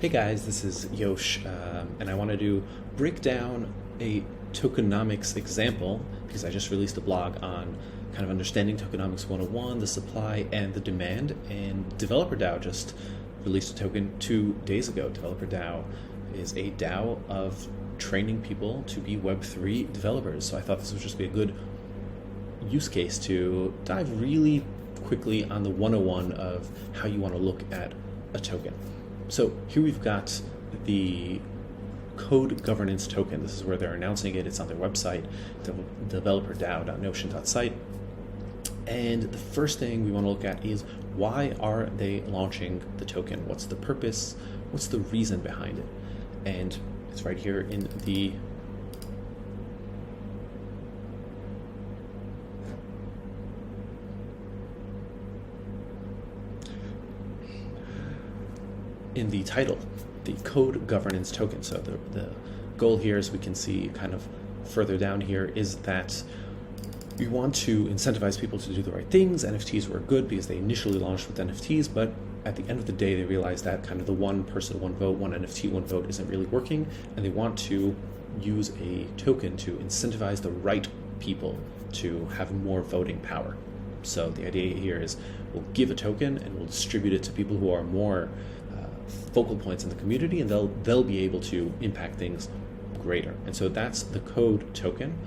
Hey guys, this is Yosh, and I wanted to break down a tokenomics example because I just released a blog on kind of understanding tokenomics 101, the supply and the demand, and Developer DAO just released a token 2 days ago. Developer DAO is a DAO of training people to be Web3 developers, so I thought this would just be a good use case to dive really quickly on the 101 of how you want to look at a token. So here we've got the code governance token. This is where they're announcing it. It's on their website, developerdao.notion.site. And the first thing we want to look at is, why are they launching the token? What's the purpose? What's the reason behind it? And it's right here in the title, the code governance token. So the goal here, as we can see kind of further down here, is that we want to incentivize people to do the right things. NFTs were good because they initially launched with NFTs, but at the end of the day, they realized that kind of the one person, one vote, one NFT, one vote isn't really working, and they want to use a token to incentivize the right people to have more voting power. So the idea here is we'll give a token and we'll distribute it to people who are more focal points in the community, and they'll be able to impact things greater. And so that's the code token.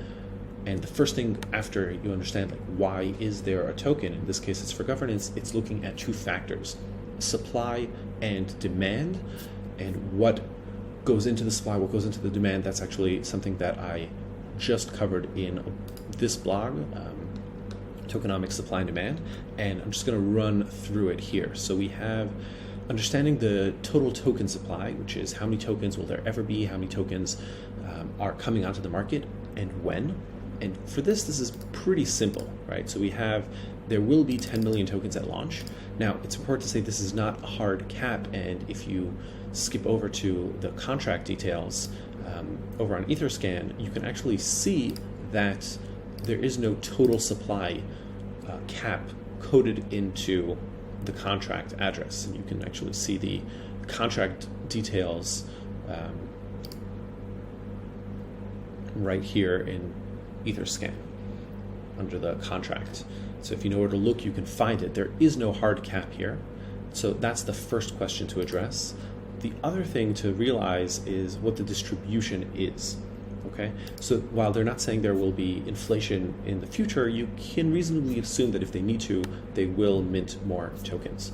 And the first thing, after you understand like why is there a token, in this case it's for governance, it's looking at two factors: supply and demand. And what goes into the supply, what goes into the demand, that's actually something that I just covered in this blog, Tokenomics Supply and Demand, and I'm just going to run through it here. So we have understanding the total token supply, which is how many tokens will there ever be, how many tokens are coming onto the market, and when. And for this is pretty simple, right? So there will be 10 million tokens at launch. Now, it's important to say this is not a hard cap, and if you skip over to the contract details over on Etherscan, you can actually see that there is no total supply cap coded into the contract address, and you can actually see the contract details right here in Etherscan under the contract. So if you know where to look, you can find it. There is no hard cap here. So that's the first question to address. The other thing to realize is what the distribution is. Okay, so while they're not saying there will be inflation in the future, you can reasonably assume that if they need to, they will mint more tokens.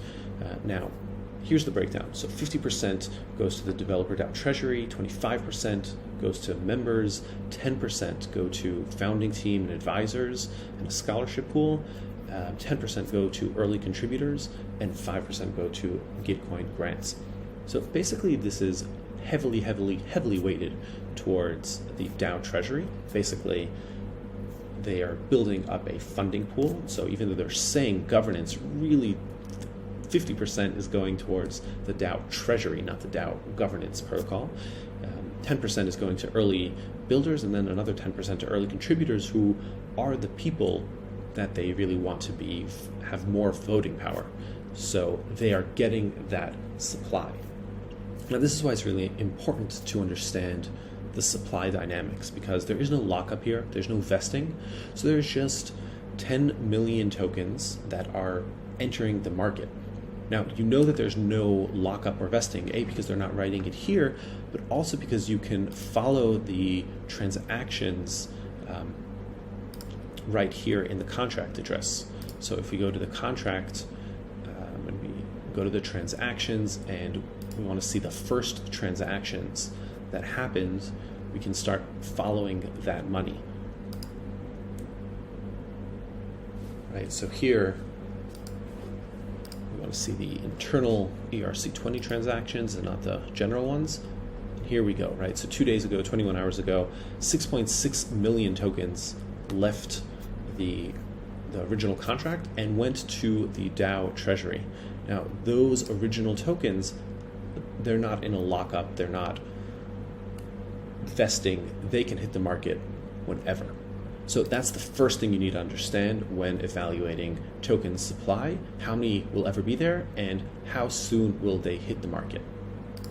Now, here's the breakdown. So 50% goes to the Developer DAO treasury, 25% goes to members, 10% go to founding team and advisors and a scholarship pool, 10% go to early contributors, and 5% go to Gitcoin grants. So basically, this is heavily weighted towards the DAO treasury. Basically, they are building up a funding pool. So even though they're saying governance, really 50% is going towards the DAO treasury, not the DAO governance protocol. 10% is going to early builders, and then another 10% to early contributors, who are the people that they really want to have more voting power. So they are getting that supply. Now, this is why it's really important to understand the supply dynamics, because there is no lockup here, there's no vesting. So there's just 10 million tokens that are entering the market. Now, you know that there's no lockup or vesting, A, because they're not writing it here, but also because you can follow the transactions right here in the contract address. So if we go to the contract, and we go to the transactions, and we want to see the first transactions that happened, we can start following that money. Right, so here we want to see the internal ERC20 transactions and not the general ones. And here we go, right? So 2 days ago, 21 hours ago, 6.6 million tokens left the original contract and went to the DAO treasury. Now, those original tokens, they're not in a lockup, they're not vesting, they can hit the market whenever. So that's the first thing you need to understand when evaluating token supply. How many will ever be there, and how soon will they hit the market?